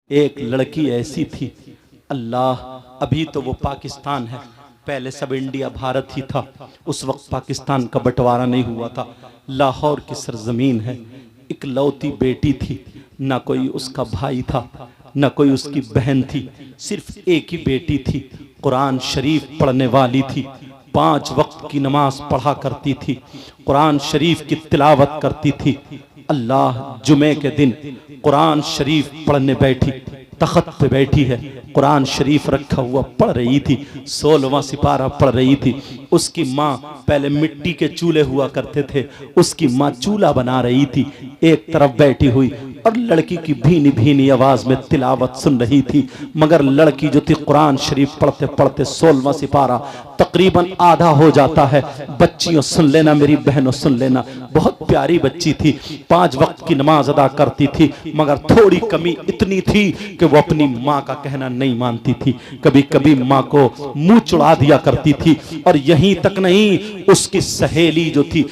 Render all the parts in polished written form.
एक लड़की ऐसी थी, अल्लाह, अभी तो वो पाकिस्तान है, पहले सब इंडिया भारत ही था। उस वक्त पाकिस्तान का बंटवारा नहीं हुआ था। लाहौर की सरजमीन है। एक लौती बेटी थी, ना कोई उसका भाई था, ना कोई उसकी बहन थी, सिर्फ एक ही बेटी थी। कुरान शरीफ पढ़ने वाली थी, 5 वक्त की नमाज पढ़ा करती थी, कुरान शरीफ की तिलावत करती थी। अल्लाह, जुमे के दिन कुरान शरीफ पढ़ने बैठी, तख्त पे बैठी है, कुरान शरीफ रखा हुआ पढ़ रही थी, 16वां सिपारा पढ़ रही थी। उसकी माँ, पहले मिट्टी के चूल्हे हुआ करते थे, उसकी माँ चूल्हा बना रही थी, एक तरफ बैठी हुई और लड़की की भीनी भीनी आवाज में तिलावत सुन रही थी। मगर लड़की जो थी कुरान शरीफ पढ़ते पढ़ते 16वां सिपारा तकरीबन आधा हो जाता है। बच्चियों सुन लेना, मेरी बहनों सुन लेना, बहुत प्यारी बच्ची थी, 5 वक्त की नमाज अदा करती थी, मगर थोड़ी कमी इतनी थी कि वो अपनी माँ का कहना नहीं मानती थी। कभी कभी माँ को मुंह चुड़ा दिया करती थी। और यहीं तक नहीं, उसकी सहेली जो थी,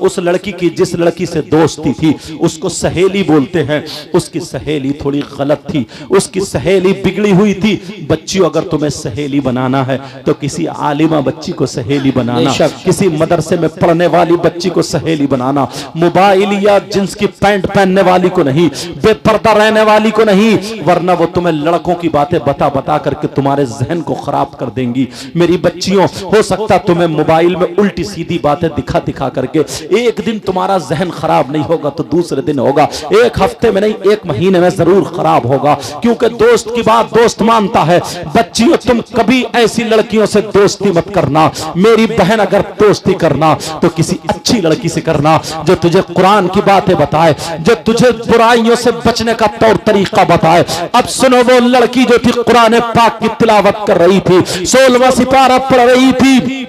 उस लड़की की जिस लड़की से दोस्ती थी, उसको सहेली बोलते हैं, उसकी सहेली थोड़ी गलत थी, उसकी सहेली बिगड़ी हुई थी। बच्चियों, अगर तुम्हें सहेली बनाना है तो किसी आलिमा बच्ची को सहेली बनाना, किसी मदरसे में पढ़ने वाली बच्ची को सहेली बनाना, मोबाइल या जींस की पैंट पहनने वाली को नहीं, बेपर्दा रहने वाली को नहीं, वरना वो तुम्हें लड़कों की बातें बता बता करके तुम्हारे जहन को खराब कर देंगी। मेरी बच्चियों, हो सकता तुम्हें मोबाइल में उल्टी सीधी बातें दिखा दिखा करके एक दिन तुम्हारा जहन खराब नहीं होगा तो दूसरे दिन होगा, एक हफ्ते में नहीं, 1 महीने में जरूर खराब होगा, क्योंकि दोस्त की बात दोस्त मानता है। बच्चियों, तुम कभी ऐसी लड़कियों से दोस्ती मत करना। मेरी बहन, अगर दोस्ती करना तो किसी अच्छी लड़की से करना, जो तुझे कुरान की बातें बताए, जो तुझे बुराइयों से बचने का तौर तरीका बताए। अब सुनो, वो लड़की जो थी कुरान पाक की तिलावत कर रही थी, 16वां सिपारा पढ़ रही थी,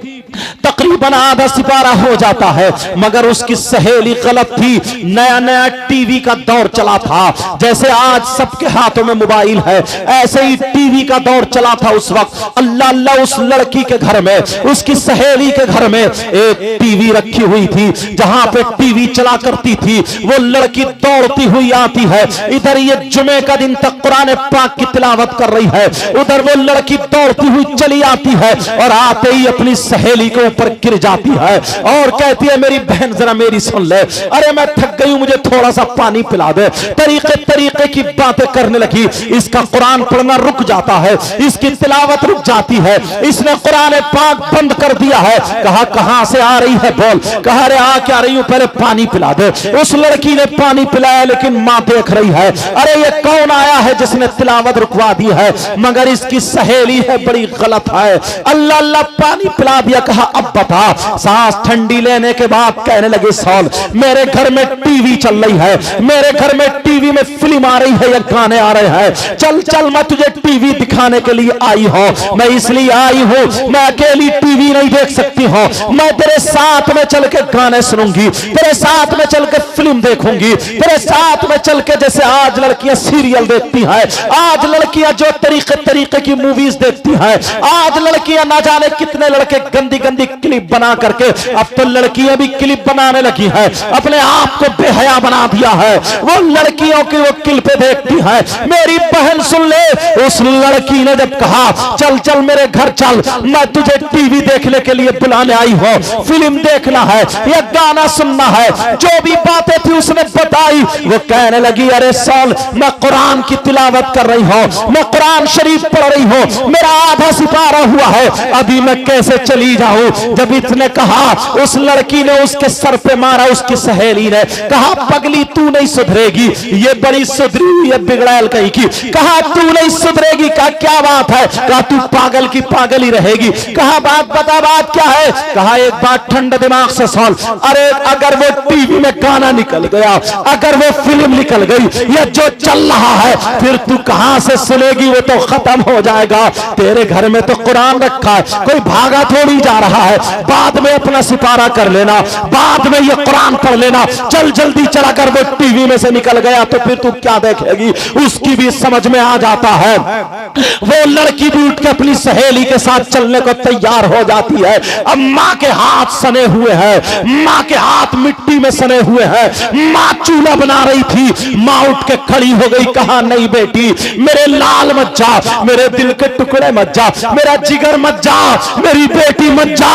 तकरीबन आधा सिपारा हो जाता है, मगर उसकी सहेली गलत थी। नया नया टीवी का दौर चला था, जैसे आज सबके हाथों में मोबाइल है, ऐसे ही टीवी का दौर चला था उस वक्त। अल्लाह अल्लाह, उस लड़की के घर में, उसकी सहेली के घर में एक टीवी रखी हुई थी, जहां पे टीवी चला करती थी। वो लड़की दौड़ती हुई आती है, इधर ये जुमे का दिन तक कुरान पाक की तिलावत कर रही है, उधर वो लड़की दौड़ती हुई चली आती है और आते ही अपनी सहेली के ऊपर गिर जाती है और कहती है, मेरी बहन जरा मेरी सुन ले, अरे मैं थक गई हूं, मुझे थोड़ा सा पानी पिला दे। तरीके तरीके की बातें करने लगी। इसका कुरान पढ़ना रुक जाता है, इसकी तिलावत रुक जाती है, इसने कुरान पाक बंद कर दिया है। कहा, कहां से आ रही है बोल। कहा, अरे आ क्या रही हूं, पहले पानी पिला दे। उस लड़की ने पानी पिलाया, लेकिन मां देख रही है, अरे ये कौन आया है जिसने तिलावत रुकवा दी है, मगर इसकी सहेली है, बड़ी गलत है। अल्लाह अल्लाह, पानी पिला दिया। कहा, अब बता। सांस ठंडी लेने के बाद कहने लगे, सॉल, मेरे घर में टीवी चल रही है, मेरे घर में टीवी में फिल्म आ रही है या गाने आ रहे हैं, चल चल मैं तुझे टीवी दिखाने के लिए आई हूं। मैं इसलिए आई हूं, मैं अकेली टीवी नहीं देख सकती हूं, मैं तेरे साथ में चल के गाने सुनूंगी, तेरे साथ में चल के फिल्म देखूंगी, तेरे साथ में चल के, जैसे आज लड़कियां सीरियल देखती हैं, आज लड़कियां जो तरीके तरीके की मूवीज देखती हैं, आज लड़कियां ना जाने कितने लड़के गंदी गंदी क्लिप बना करके, अब तो लड़कियां भी क्लिप बनाने लगी है, अपने आप को बेहया बना दिया है। वो लड़कियों की वो क्लिपें देखती है। मेरी बहन सुन ले, उस लड़की ने जब कहा, चल चल मेरे घर चल, मैं तुझे टीवी देखने के लिए बुलाने आई हूं, फिल्म देखना है या गाना सुनना है, जो भी बातें थी उसने बताई। वो कहने लगी, अरे साल, मैं कुरान की तिलावत कर रही हूं, मैं कुरान शरीफ पढ़ रही हूं, मेरा आधा सिपारा हुआ है, अभी मैं कैसे चली जाऊं। जब इसने कहा, उस लड़की ने उसके सर पे मारा, उसकी सहेली ने कहा, पगली तू नहीं सुधरेगी, ये बड़ी सुधरी हुई है बिगड़ैल कहीं की। कहा, तू नहीं सुधरेगी। कहा, क्या बात है। कहा, तू पागल की पागल ही रहेगी। कहा, बात बता, बात क्या है। कहा, एक बात ठंडे दिमाग से सुन, अरे अगर वो टीवी में गाना निकल गया, अगर वो फिल्म निकल गई या जो चल रहा है, फिर तू कहां से सुनेगी, वो तो खत्म हो जाएगा। तेरे घर में तो कुरान रखा है, कोई भागा थोड़ी जा रहा है, बाद में अपना सिपारा कर लेना, बाद में ये कुरान पढ़ लेना, चल जल्दी चल। अगर वो टीवी में से निकल गया तो फिर तू क्या देखेगी। उसकी भी समझ में आ जाता है। वो लड़की भी उठ के अपनी सहेली के साथ चलने को तैयार हो जाती है। अब माँ के हाथ सने हुए हैं, माँ के हाथ मिट्टी में सने हुए हैं, माँ चूल्हा बना रही थी, माँ उठ के खड़ी हो गई। कहा, नहीं नहीं बेटी, मेरे लाल मत जा, मेरे दिल के टुकड़े मत जा, मेरा जिगर मत जा, मेरी बेटी मत जा,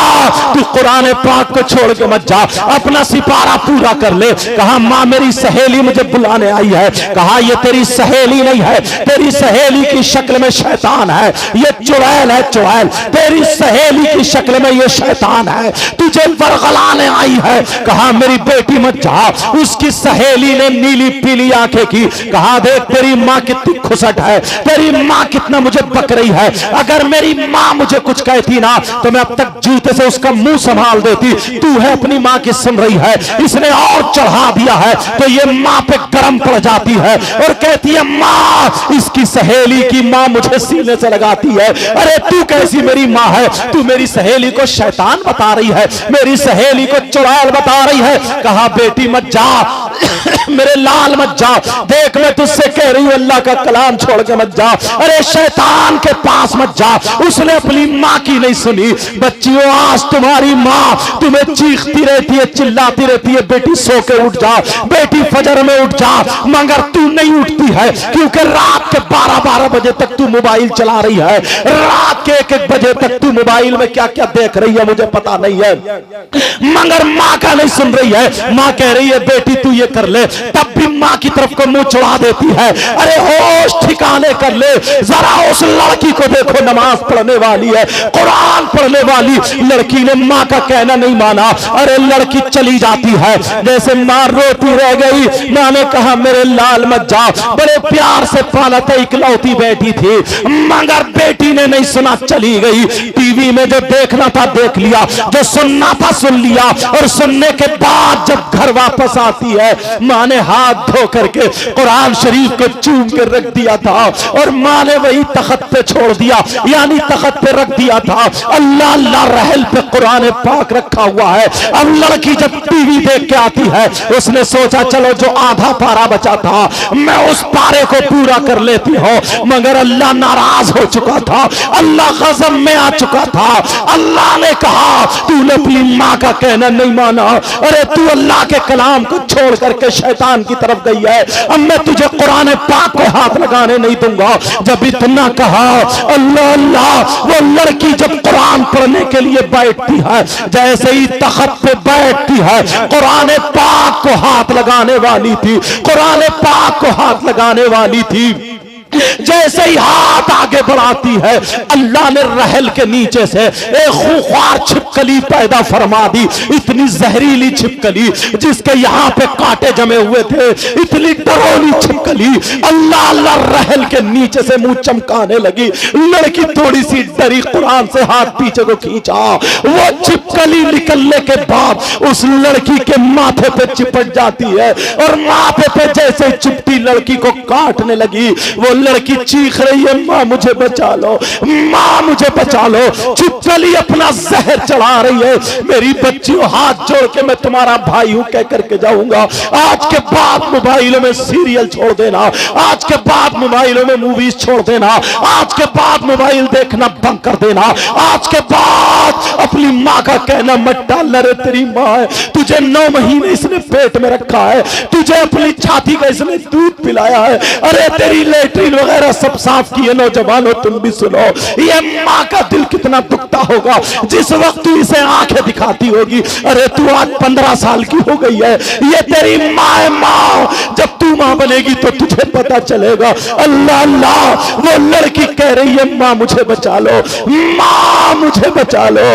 तू कुरान पाक को छोड़ के मत जा, अपना सिपारा पूरा कर ले। कहा माँ मेरी सहेली मुझे बुलाने आई है। कहा ये तेरी सहेली नहीं है, तेरी सहेली की शक्ल में शैतान है, ये चुड़ैल है, चुड़ैल तेरी सहेली की शक्ल में ये शैतान है, तुझे बरगलाने आई है। कहा मेरी बेटी मत जा। उसकी सहेली ने नीली पीली आंखें की, कहा देख तेरी माँ कितनी खुसट है, तेरी माँ कितना मुझे बक रही है, अगर मेरी माँ मुझे कुछ कहती ना तो मैं अब तक जूते से उसका मुंह संभाल देती, तू है अपनी माँ की सुन रही है, इसने और चढ़ा दिया है तो ये माँ पे गर्म पड़ जाती है और कहती है माँ इसकी सहेली की माँ मुझे सीने से लगाती है। अरे तू कैसी मेरी माँ है, तू मेरी सहेली को शैतान बता रही है, मेरी सहेली को चुड़ैल बता रही है। कहा बेटी मत जा मेरे लाल मत जा, देख मैं तुझसे कह रही हूं अल्लाह का कलाम छोड़ के मत जा, अरे शैतान के पास मत जा। उसने अपनी माँ की नहीं सुनी। बच्चियों आज तुम्हारी माँ तुम्हें चीखती रहती है, चिल्लाती रहती है बेटी सो के उठ जा, बेटी फजर में उठ जा, मगर तू नहीं उठती है क्योंकि रात के 12-12 बजे तक तू मोबाइल चला रही है, रात के 1-1 बजे तक तू मोबाइल में क्या क्या देख रही है मुझे पता नहीं है, मगर माँ का नहीं सुन रही है। माँ कह रही है बेटी तू ये कर ले, तब भी माँ की तरफ को मुंह चढ़ा देती है। अरे होश ठिकाने कर ले, जरा उस लड़की को देखो, नमाज पढ़ने वाली है, कुरान पढ़ने वाली लड़की ने माँ का कहना नहीं माना। अरे लड़की चली जाती है, जैसे माँ रोती रह गई। माँ ने कहा मेरे लाल मत जा, बड़े प्यार से पाला था, इकलौती बेटी थी, मगर बेटी ने नहीं सुना, चली गई। टीवी में जो देखना था देख लिया, जो सुनना था सुन लिया, और सुनने के बाद जब घर वापस आती है माँ ने हाथ धो करके कुरान शरीफ को चूम के रख दिया था और माँ ने वही तख्त पे छोड़ दिया, यानी तख्त पे रख दिया था। अल्लाह अल्लाह रहल पे कुरान पाक रखा हुआ है। अब लड़की जब टीवी देख के आती है उसने सोचा चलो जो आधा पारा बचा था मैं उस पारे को पूरा कर लेती हूँ, मगर अल्लाह नाराज हो चुका था, अल्लाह गज़ब में आ चुका था। अल्लाह ने कहा तूने अपनी माँ का कहना नहीं माना, अरे तू अल्लाह के कलाम को छोड़ करके शैतान की तरफ गई है, अब मैं तुझे कुरान पाक को हाथ लगाने नहीं दूंगा। जब इतना कहा अल्लाह अल्लाह, वो लड़की जब कुरान पढ़ने के लिए बैठती है, जैसे ही तख्त पे बैठती है कुरान पाक को हाथ लगाने वाली थी, कुरान पाक को हाथ लगाने वाली थी, जैसे ही हाथ आगे बढ़ाती है अल्लाह ने रहल के नीचे से एक खूंखार छिपकली पैदा फरमा दी, इतनी जहरीली छिपकली जिसके यहाँ पे कांटे जमे हुए थे, इतनी डरोली छिपकली। अल्लाह अल्लाह रहल के नीचे से मुंह चमकाने लगी। लड़की थोड़ी सी डरी, कुरान से हाथ पीछे को खींचा, वो छिपकली निकलने के बाद उस लड़की के माथे पे चिपट जाती है और माथे पे जैसे चिपटी लड़की को काटने लगी। वो लड़की चीख रही है माँ मुझे बचा लो, माँ मुझे बचा लो। छिपकली अपना जहर चढ़ा रही है। मेरी बच्चियों हाथ जोड़ के मैं तुम्हारा भाई हूं कह करके जाऊंगा, आज के बाद मोबाइलों में सीरियल छोड़ देना, आज के बाद मोबाइलों में मूवीज छोड़ देना, आज के बाद मोबाइल देखना बंद कर देना, आज के बाद अपनी माँ का कहना मत डालना। रे तेरी माँ है, तुझे 9 महीने इसने पेट में रखा है, तुझे अपनी छाती का इसने दूध पिलाया है, अरे तेरी लेटरिन वगैरह सब साफ किए। नौजवानों तुम भी सुनो, ये माँ का दिल कितना दुखता होगा जिस वक्त तू इसे आंखें दिखाती होगी। अरे तू आज 15 साल की हो गई है, ये तेरी माँ है। माँ जब तू माँ बनेगी तो तुझे पता चलेगा। अल्लाह अल्लाह, वो लड़की कह रही है माँ मुझे बचा लो, माँ मुझे बचा लो।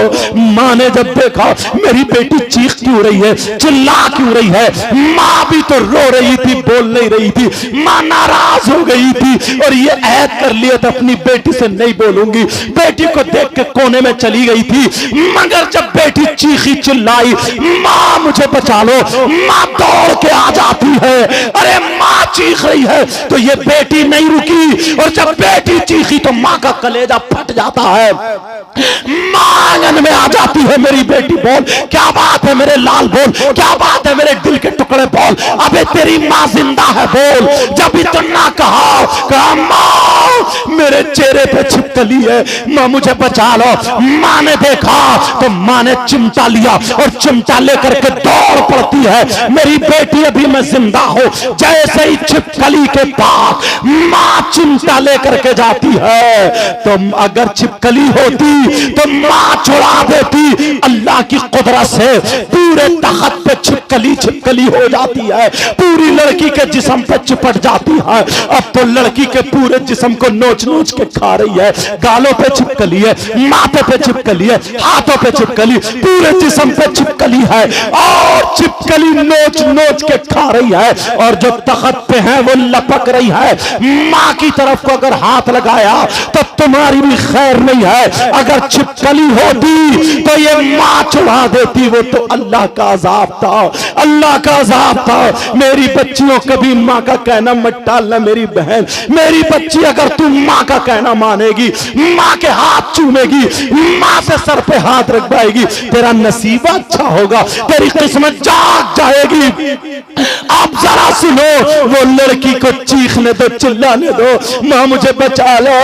माँ ने जब देखा मेरी बेटी चीख क्यों रही है, चिल्ला क्यों रही है, माँ भी तो रो रही थी, बोल नहीं रही थी, माँ नाराज हो गई थी और ये ऐद कर लिया था अपनी बेटी से नहीं बोलूंगी। बेटी को देख के कोने में चली गई थी, मगर जब बेटी चीखी चिल्लाई माँ मुझे बचा लो, माँ दौड़ के आ जाती है। अरे माँ चीख रही है तो ये बेटी नहीं रुकी और जब बेटी चीखी तो माँ का कलेजा फट जाता है। माँ आंगन में आ जाती है, मेरी बेटी बोल क्या बात है, मेरे लाल बोल क्या बात है, मेरे दिल के टुकड़े बोल, अबे तेरी माँ जिंदा है बोल। जब इतना कहा माँ मेरे चेहरे पे छिपकली छिपकली है, माँ मुझे बचा लो। माँ ने देखा तो माँ ने चिमटा लिया और चिमटा लेकर के दौड़ पड़ती है, मेरी बेटी अभी मैं जिंदा हूं। जैसे ही छिपकली के पास माँ चिमटा लेकर के जाती है, तो अगर छिपकली होती तो माँ छुड़ा देती। अल्लाह की कुदरत से पूरे तख्त पे छिपकली छिपकली हो जाती है, पूरी लड़की के जिस्म पे चिपट जाती है। अब तो लड़की के पूरे जिस्म को नोच नोच के खा रही है, गालों पे छिपकली है, माथे पे छिपकली है, हाथों पे छिपकली, पूरे जिस्म पे छिपकली है और छिपकली नोच नोच के खा रही है। और जो तख्त पे है वो लपक रही है। माँ की तरफ को अगर हाथ लगाया तो तुम्हारी भी खैर नहीं है। अगर छिपकली होती तो ये माँ छुड़ा देती। वो तो अल्लाह का अजाब था, अल्लाह का अजाब था। मेरी बच्चियों कभी माँ का कहना मत टालना। मेरी बहन, मेरी बच्ची अगर तू माँ का कहना मानेगी, माँ के हाथ चूमेगी, माँ से सर पे हाथ रखवाएगी, तेरा नसीब अच्छा होगा, तेरी किस्मत जाग जाएगी। आप जरा सुनो, वो लड़की को चीखने दो, चिल्लाने दो, माँ मुझे बचा लो।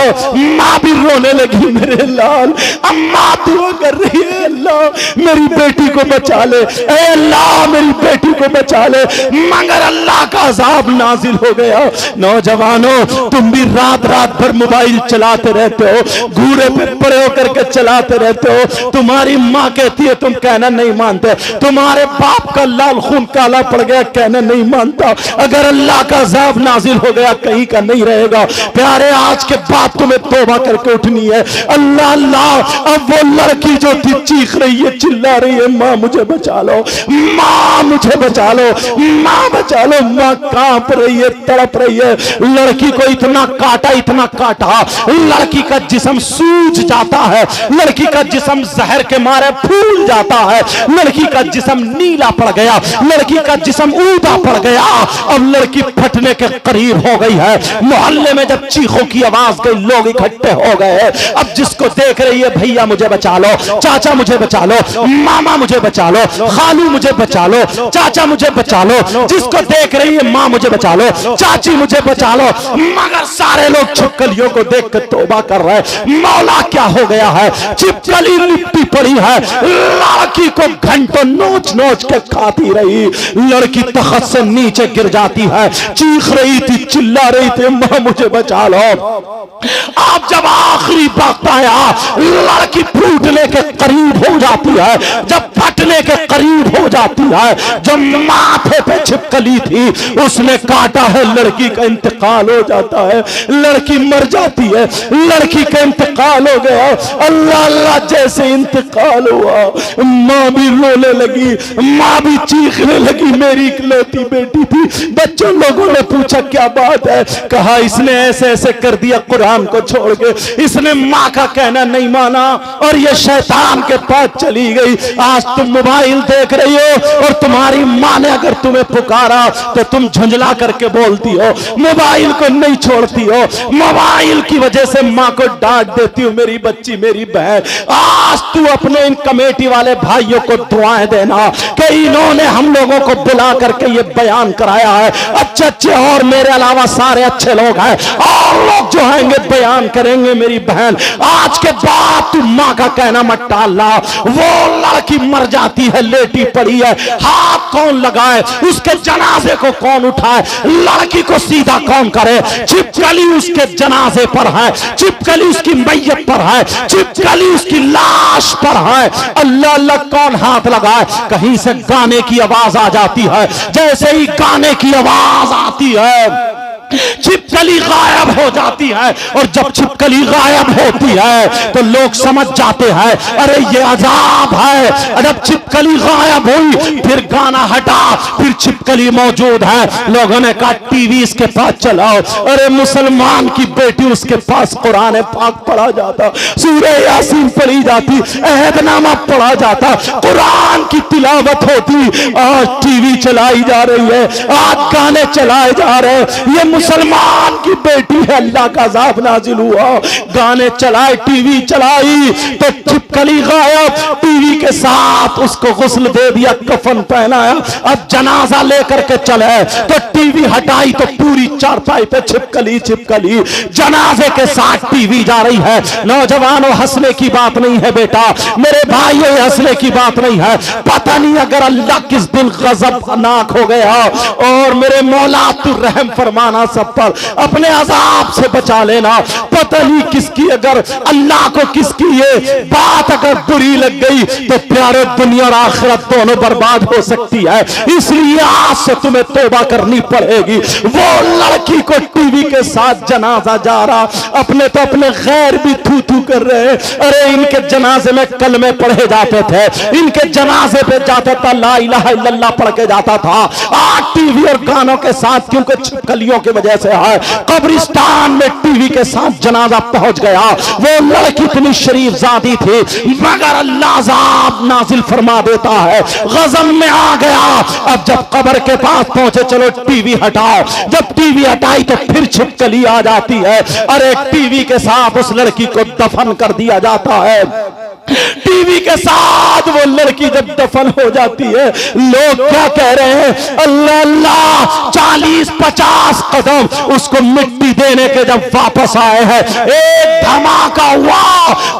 माँ भी रोने लगी, मेरे लाल। अम्मा दुआ कर रही है, अल्लाह मेरी बेटी को बचा ले, ए अल्लाह मेरी बेटी को बचा ले। मगर अल्लाह का अजाब नाजिल हो गया। नौजवानों, तुम भी रात रात भर मोबाइल चलाते रहते हो, घूरे पे पड़े होकर के चलाते रहते हो। तुम्हारी माँ कहती है, तुम कहना नहीं मानते। तुम्हारे बाप का लाल खून काला पड़ गया, कहना नहीं मानता। अगर अल्लाह का अजाब नाजिल हो गया, कहीं का नहीं रहेगा। प्यारे, आज के बाद तुम्हें तौबा करके उठनी है। अल्लाह अल्लाह। अब वो लड़की जो थी चीख रही है, चिल्ला रही है, माँ मुझे बचा लो, माँ मुझे बचा लो, माँ बचा लो। माँ कांप रही है, तड़प रही है। लड़की को इतना काटा, इतना काटा, लड़की का जिस्म सूज जाता है, लड़की का जिस्म जहर के मारे फूल जाता है, लड़की का जिस्म नीला पड़ गया, लड़की का जिस्म ऊदा पड़ गया। अब लड़की फटने के करीब हो गई है। मोहल्ले में जब चीखों की आवाज गई, लोग इकट्ठे हो गए। अब जिसको देख रही है, भैया मुझे बचा लो, चाचा मुझे बचा लो, मामा मुझे बचा लो, खालू मुझे बचा लो, चाचा मुझे बचा लो। जिसको देख रही है, माँ मुझे बचा लो, चाची मुझे बचा लो। मगर सारे लोग छिपकलियों को देख कर तौबा कर रहे हैं। मौला क्या हो गया है? छिपकली लिपटी पड़ी है, लड़की को घंटों नोच नोच के खाती रही। लड़की तख्त से नीचे गिर जाती है, चीख रही थी, चिल्ला रही थी, माँ मुझे बचा लो। आप जब आखिरी वक्त आया, लड़की फूटने के करीब हो जाती है, जब फटने के करीब हो जाती है, जब माथे पे छिपकली थी उसने काटा है, लड़की का इंतकाल हो जाता है, लड़की मर जाती है, लड़की का इंतकाल हो गया। अल्लाह अल्लाह, जैसे इंतकाल हुआ, माँ भी रोने लगी, माँ भी चीखने लगी, मेरी इकलौती बेटी थी। बच्चों लोगों ने पूछा क्या बात है? कहा इसने ऐसे ऐसे कर दिया, कुरान को छोड़ के इसने माँ का कहना नहीं माना और ये शैतान के पास चली गई। आज तुम मोबाइल देख रही हो और तुम्हारी माँ ने अगर तुम्हें पुकारा तो तुम झुंझला करके बोलती हो, मोबाइल को नहीं छोड़ती हो, मोबाइल की वजह से माँ को डांट देती हो। मेरी बच्ची, मेरी बहन, आज तू अपने इन कमेटी वाले भाइयों को दुआएं देना कि इन्होंने हम लोगों को बुला करके ये बयान कराया है। अच्छे अच्छे और मेरे अलावा सारे अच्छे लोग हैं और लोग जो आएंगे बयान करेंगे। मेरी बहन, आज के बाद तू माँ का कहना मत टालना। वो लड़की मर जाती है, लेटी पड़ी है, हाथ कौन लगाए, उसके जनाजे को कौन उठाए, लड़की को सीधा कौन करे? छिपकली उसके जनाजे पर है, छिपकली उसकी मैयत पर है, छिपकली उसकी लाश पर है। अल्लाह अल्लाह, कौन हाथ लगाए? कहीं से गाने की आवाज आ जाती है, जैसे ही गाने की आवाज आती है छिपकली गायब हो जाती है। और जब छिपकली गायब होती है तो लोग समझ जाते हैं अरे ये अजाब है। जब छिपकली गायब हुई, फिर गाना हटा, फिर छिपकली मौजूद है। लोगों ने कहा टीवी इसके पास चलाओ। अरे मुसलमान की बेटी, उसके पास कुरान पाक पढ़ा जाता, सूरह यासीन पढ़ी जाती, अहदनामा पढ़ा जाता, कुरान की तिलावत होती। आज टीवी चलाई जा रही है, आज गाने चलाए जा रहे हैं। ये मुसलमान की बेटी है, अल्लाह का अज़ाब नाजिल हुआ। गाने चलाए, टीवी चलाई तो छिपकली गायब, टीवी के साथ उसको गुस्ल दे दिया, कफन पहनाया। अब जनाजा लेकर के चले तो टीवी हटाई तो पूरी चारपाई पे छिपकली छिपकली, जनाजे के साथ टीवी जा रही है। नौजवानों, हंसने की बात नहीं है बेटा, मेरे भाइयों, हंसने की बात नहीं है। पता नहीं अगर अल्लाह किस दिन गज़बनाक हो गया, और मेरे मौला तू रहम फरमाना सब पर, अपने अजाब से बचा लेना। पता नहीं किसकी, अगर अल्लाह को किसकी ये बात अगर बुरी लग गई तो प्यारे दुनिया और आखिरत दोनों बर्बाद हो सकती है। इसलिए आज से तुम्हें तौबा करनी पड़ेगी। वो लड़की को टीवी के साथ जनाजा जा रहा, अपने तो अपने गैर भी थू थू कर रहे। अरे इनके जनाजे में कलमे पढ़े जाते थे, इनके जनाजे पे जाता था ला इलाहा इल्लल्लाह पढ़ के जाता था। आज टीवी और गानों के साथ, क्योंकि छिपकलियों की वजह से है, कब्रिस्तान में टीवी के साथ जनाजा पहुंच गया। वो लड़की इतनी शरीफ जादी थी, मगर अल्लाह अज़ाब नाजिल फरमा देता है, गज़ब में आ गया। अब जब कब्र के पास पहुंचे, चलो टीवी हटाओ, जब टीवी हटाई तो फिर छिपकली आ जाती है। अरे टीवी के साथ उस लड़की को दफन कर दिया जाता है। टीवी के साथ वो लड़की जब दफन हो जाती है, लोग क्या कह रहे हैं, अल्लाह अल्लाह, 40-50 कदम उसको मिट्टी देने के जब वापस आए हैं, एक धमाका हुआ,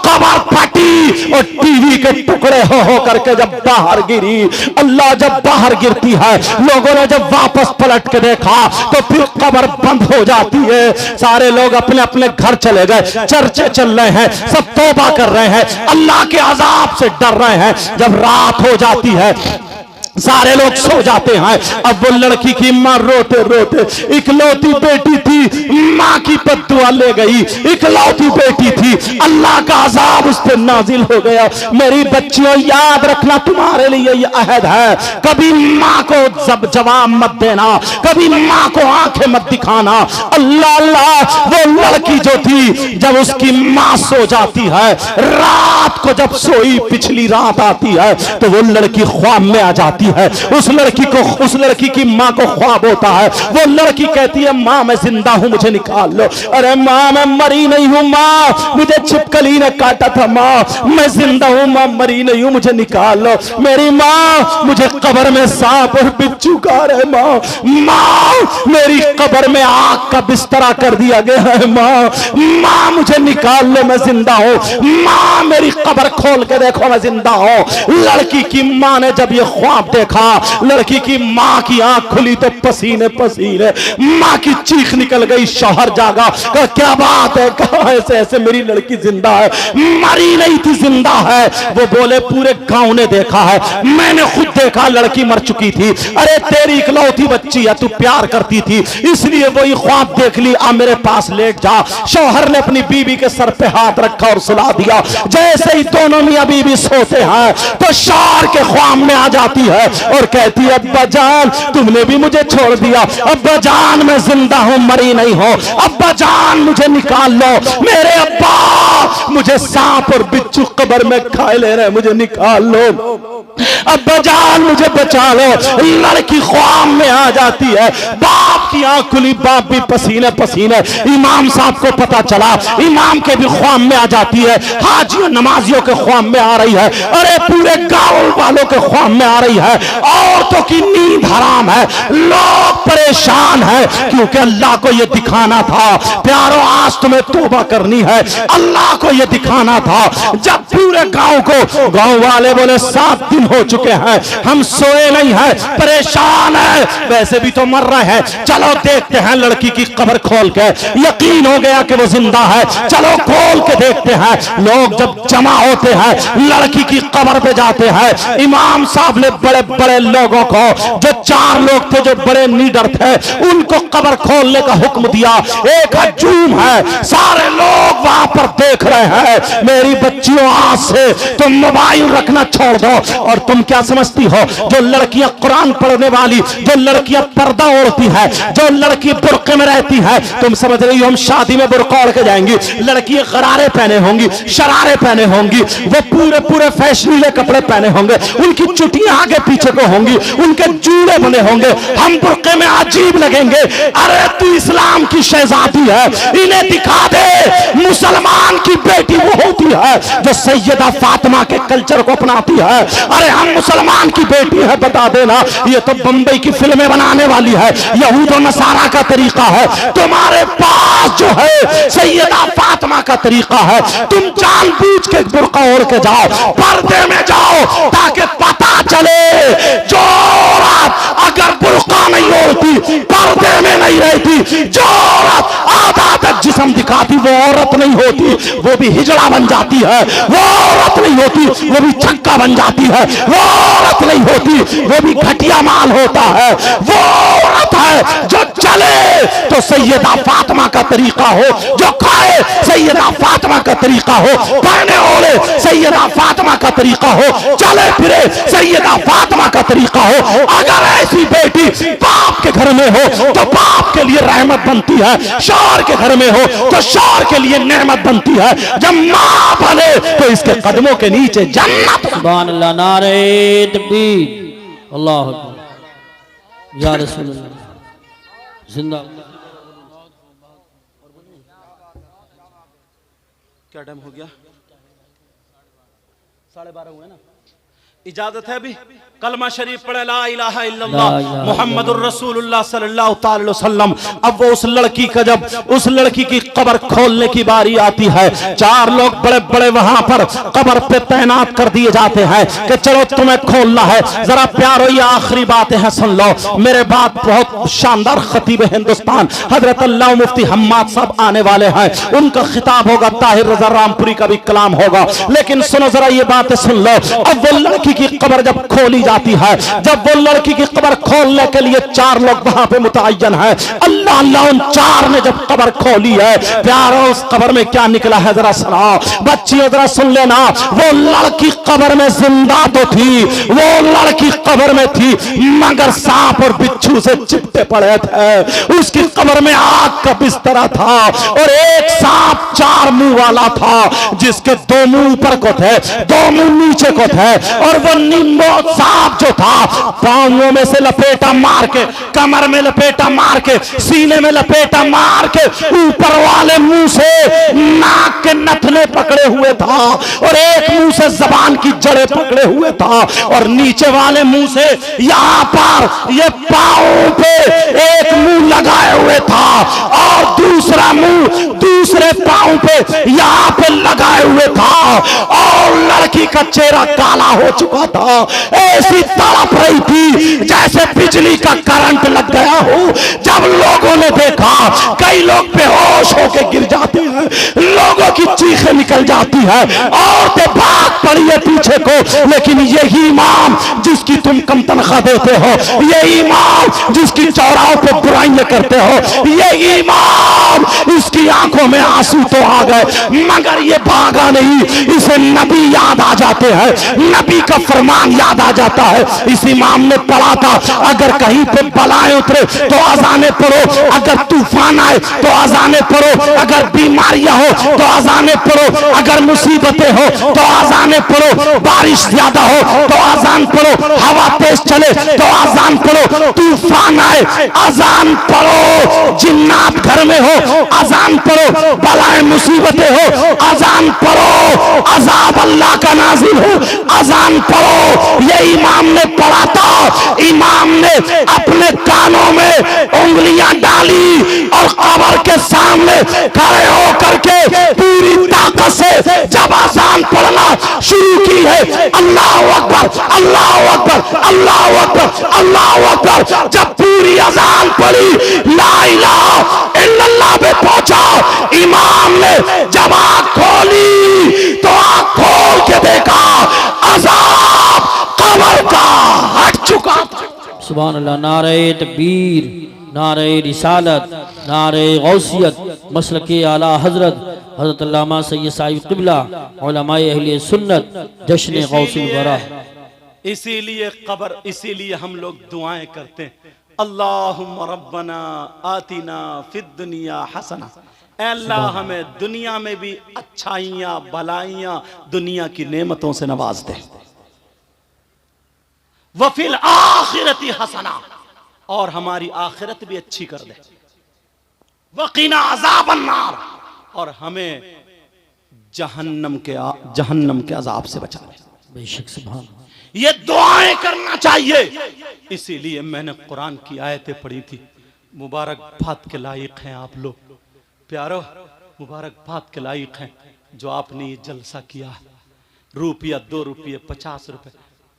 कब्र फटी और टीवी के टुकड़े हो करके जब बाहर गिरी। अल्लाह, जब बाहर गिरती है, लोगों ने जब वापस पलट के देखा तो फिर कब्र बंद हो जाती है। सारे लोग अपने अपने घर चले गए, चर्चे चल रहे हैं, सब तौबा कर रहे हैं, अल्लाह के अजाब से डर रहे हैं। जब रात हो जाती है, सारे लोग सो जाते हैं। अब वो लड़की की मां रोते रोते, इकलौती बेटी थी, मां की बद्दुआ ले गई, इकलौती बेटी थी, अल्लाह का अजाब उस पर नाजिल हो गया। मेरी बच्चियों, याद रखना, तुम्हारे लिए ये अहद है, कभी मां को जवाब मत देना, कभी मां को आंखें मत दिखाना। अल्लाह अल्लाह, वो लड़की जो थी, जब उसकी मां सो जाती है, रात को जब सोई, पिछली रात आती है तो वो लड़की ख्वाब में आ जाती है। उस लड़की की मां को ख्वाब होता है। वो लड़की कहती है, मां मैं जिंदा हूं, मुझे निकाल लो। अरे मां मैं मरी नहीं हूं, मां मुझे छिपकली ने काटा था, मां मैं जिंदा हूं, मां मरी नहीं हूं, मुझे निकाल लो। मेरी मां, मुझे कब्र में सांप और बिच्छू खा रहे, मां मेरी कब्र में आग का बिस्तरा कर दिया गया है, मां मुझे निकाल लो, मैं जिंदा हूं, मां मेरी कब्र खोल के देखो, मैं जिंदा हूं। लड़की की मां ने जब ये ख्वाब देखा, लड़की की मां की आंख खुली तो पसीने पसीने, मां की चीख निकल गई। शौहर जागा, कहा क्या बात है, कहा ऐसे ऐसे मेरी लड़की जिंदा है, मरी नहीं थी, जिंदा है। वो बोले पूरे गांव ने देखा है, मैंने खुद देखा, लड़की मर चुकी थी। अरे तेरी इकलौती बच्ची है, तू प्यार करती थी, इसलिए वही ख्वाब देख ली, आ मेरे पास लेट जा। शौहर ने अपनी बीवी के सर पे हाथ रखा और सुला दिया। जैसे ही दोनों मियां बीवी सोते हैं तो शौहर के ख्वाब में आ जाती है और कहती है, अब्बा जान तुमने भी मुझे छोड़ दिया, अब्बा जान मैं जिंदा हूं, मरी नहीं हूं, अब्बा जान मुझे निकाल लो, मेरे अब्बा मुझे सांप और बिच्छू कब्र में खाए ले रहे, मुझे निकाल लो, अब्बा जान मुझे बचा लो। लड़की ख्वाब में आ जाती है, बाप की आंख खुली, बाप भी पसीने पसीने। इमाम साहब को पता चला, इमाम के भी ख्वाब में आ जाती है, हाजियों नमाजियों के ख्वाब में आ रही है, अरे पूरे गांव वालों के ख्वाब में आ रही है। औरतों की नींद हराम है, लोग परेशान है, क्योंकि अल्लाह को यह दिखाना था, प्यारों आज तुम्हें तौबा करनी है, अल्लाह को यह दिखाना था। जब पूरे गांव को, गांव वाले बोले 7 दिन हो चुके हैं, हम सोए नहीं है, परेशान है, वैसे भी तो मर रहे हैं, चलो देखते हैं लड़की की कब्र खोल के। यकीन हो गया कि वो जिंदा है, चलो खोल के देखते हैं। लोग जब जमा होते हैं, लड़की की कब्र पे जाते हैं। इमाम साहब ने बड़े बड़े लोगों को, जो 4 लोग थे जो बड़े लीडर थे, उनको कब्र खोलने का हुक्म दिया। एक हजूम है, सारे लोग वहां पर देख रहे हैं। मेरी बच्चियों आज से तुम मोबाइल रखना छोड़ दो और तुम क्या समझती हो, जो लड़कियां कुरान पढ़ने वाली, जो लड़कियां पर्दा ओढ़ती है, जो लड़की बुर्के में रहती है, तुम समझ रही हो हम शादी में बुर्का ओढ़ के जाएंगी, लड़कियां गरारे पहने होंगी, शरारे पहने होंगी, वो पूरे पूरे फैशनीले कपड़े पहने होंगे, उनकी चुटियां आगे पीछे को होंगी, उनके जूड़े बने होंगे, हम बुर्के में अजीब लगेंगे। अरे तू इस्लाम की शहजादी है, इन्हें दिखा दे मुसलमान की बेटी वो होती है जो सैयदा फातिमा के कल्चर को अपनाती है। अरे हम मुसलमान की बेटी है, बता देना, ये तो बंबई की फिल्में बनाने वाली है, यहूद और नसारा का तरीका है। तुम्हारे पास जो है सैयदा फातिमा का तरीका है, तुम जानबूझ के बुर्का ओढ़ के जाओ, पर्दे में जाओ, ताकि पता चले जो औरत अगर बुर्का नहीं ओढ़ती, पर्दे में नहीं रहती, जो औरत आधा तक जिस्म दिखाती वो औरत नहीं होती, वो भी हिजड़ा बन जाती है। वो औरत नहीं होती, वो भी छक्का बन जाती है। वो औरत नहीं होती, वो भी घटिया माल होता है। वो औरत है जो चले तो सैयदा फातिमा का तरीका हो, जो खाए सैयदा फातिमा का तरीका हो, पहने ओढ़े सैयदा फातिमा का तरीका हो, चले फिरे सैयदा फातिमा का तरीका हो। अगर ऐसी बेटी बाप के घर में हो तो बाप के लिए रहमत बनती है, शौहर के घर में हो तो शौहर के लिए नेमत बनती है। जब मां बने तो इसके कदमों के नीचे जन्नत। सुभान अल्लाह, नारे तकबीर, अल्लाह अकबर, या रसूल अल्लाह, जिंदा। क्या टाइम हो गया? 12:30 हुए ना? इजाजत है अभी? कलमा शरीफ पढ़े, ला इलाहा इल्लल्लाह मुहम्मदुर रसूलुल्लाह सल्लल्लाहु अलैहि वसल्लम। अब वो उस लड़की का, जब उस लड़की की कब्र खोलने की बारी आती है, 4 लोग बड़े बड़े वहां पर कब्र पे तैनात कर दिए जाते हैं कि चलो तुम्हें खोलना है। जरा प्यारो ये आखिरी बातें हैं, सुन लो मेरे बात। बहुत शानदार खतीब हिंदुस्तान हजरत अल्लाह मुफ्ती हम्माद साहब आने वाले हैं, उनका खिताब होगा, ताहिर रजा रामपुरी का भी कलाम होगा। लेकिन सुनो जरा ये बातें सुन लो। अब वो लड़की की कब्र जब खोली जाती है, जब वो लड़की की कब्र खोलने के लिए 4 लोग वहां पे मुतय्यन है, अल्लाह अल्लाह उन 4 ने जब कब्र खोली है, प्यारो उस कब्र में क्या निकला है जरा सुनाओ बच्चियों, जरा सुन लेना। वो लड़की कब्र में जिंदा तो थी, वो लड़की कब्र में थी, मगर सांप और बिच्छू से चिपटे पड़े थे। उसकी कब्र में आग का बिस्तरा था और एक सांप 4 मुंह वाला था, जिसके 2 मुंह ऊपर को थे, 2 मुंह नीचे को थे। और वो नींबो सांप जो था, पांवों में से लपेटा मार के, कमर में लपेटा मार के, सीने में लपेटा मार के, ऊपर वाले मुंह से नाक के नथने पकड़े हुए था और एक मुंह से जबान की जड़ें पकड़े हुए था और नीचे वाले मुंह से यहां पर ये पांव पे एक मुंह लगाए हुए था और दूसरा मुंह दूसरे पांव पे यहां पे लगाए हुए था। और लड़की का चेहरा काला हो चुका था, ऐसी तड़प रही थी जैसे बिजली का करंट लग गया हो। जब लोगों ने देखा, कई लोग बेहोश होकर गिर जाते हैं, लोगों की चीखें निकल जाती है, औरतें भाग पड़ी है पीछे को। लेकिन यही इमाम जिसकी तुम कम तनख्वाह देते हो, यही इमाम जिसकी चौराहों पे बुराइयां करते हो, यही इमाम, इसकी आंखों में आंसू तो आ गए मगर ये भागा नहीं। इसे नबी याद आ जाते हैं, नबी का फरमान याद आ जाता है। इस इमाम ने पढ़ा था, अगर कहीं पे बलाएं उतरे तो अजाने पढ़ो, अगर तूफान आए तो अजाने पढ़ो, अगर बीमारियां हो तो अजाने पढ़ो, अगर मुसीबतें हो तो अजाने पढ़ो, बारिश ज्यादा हो तो अजान पढ़ो, हवा तेज चले तो अजान पढ़ो, तूफान आए अजान पढ़ो, जिन्नात घर में हो अजान पढ़ो, बलाएं मुसीबतें हो अजान पढ़ो, अजाब अल्लाह का नाजिल हो अजान पढ़ो। ये इमाम ने पढ़ा था। इमाम ने अपने कानों में उंगलियां डाली और कब्र के सामने खड़े होकर के पूरी ताकत से जब अजान पढ़ना शुरू की है, अल्लाह अकबर अल्लाह अकबर अल्लाह अकबर अल्लाह अकबर, जब पूरी अजान पढ़ी, ला इलाहा इल्लल्लाह पे पहुंचा, इमाम ने जब आंख खोली तो आंख खोल के देखा अजाब कब्र का हट चुका। सुभान अल्लाह, नारे तकबीर, नारे रिसालत, नारे गौसियत, मसलके आला हजरत हजरत अल्लामा सैयद साहिब क़िबला, उलमाए अहले सुन्नत, जश्न गौसुल वरा। इसीलिए कब्र, इसीलिए हम लोग दुआएं करते हैं, अल्लाहुम्मा रब्बना आतिना फिद दुनिया हसना, ऐ अल्लाह हमें दुनिया में भी अच्छाइयां भलाइयां दुनिया की नेमतों से नवाज दे, वफिल आखिरती हसना, और हमारी आखिरत भी अच्छी कर दे, वकीना अज़ाबन्नार, और हमें जहन्नम के अजाब से बचा ले। बेशक सुभान। ये दुआएं करना चाहिए। इसीलिए मैंने कुरान की आयतें पढ़ी थी। मुबारकबाद के लायक हैं आप लोग प्यारो, मुबारकबाद के लायक हैं जो आपने ये जलसा किया है। रुपया 2 रुपये 50 रुपए,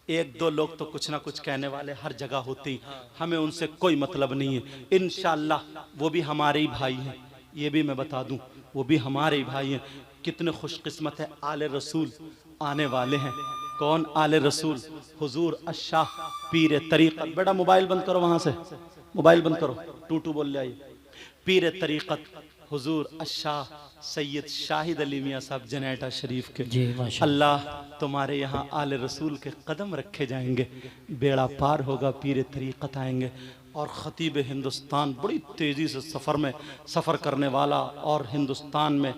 1-2 लोग तो कुछ ना कुछ कहने वाले हर जगह होते ही, हमें उनसे कोई मतलब नहीं है। इंशाअल्लाह वो भी हमारे ही भाई हैं, ये भी मैं बता दूं, वो भी हमारे ही भाई हैं। कितने खुशकिस्मत है, आले रसूल आने वाले हैं। कौन आले रसूल? हुजूर अशाह पीर तरीक़त। बेटा मोबाइल बंद करो, वहां से मोबाइल बंद करो, टूटू बोल ले आइए। पीर तरीक़त हुजूर अशाह सैयद शाहिद अली मियाँ साहब जनेटा शरीफ के। जी माशाअल्लाह। अल्लाह तुम्हारे यहाँ आले रसूल के कदम रखे जाएंगे, बेड़ा पार होगा, पीर तरीक़त आएंगे। और ख़तीब हिंदुस्तान बड़ी तेज़ी से सफ़र करने वाला, और हिंदुस्तान में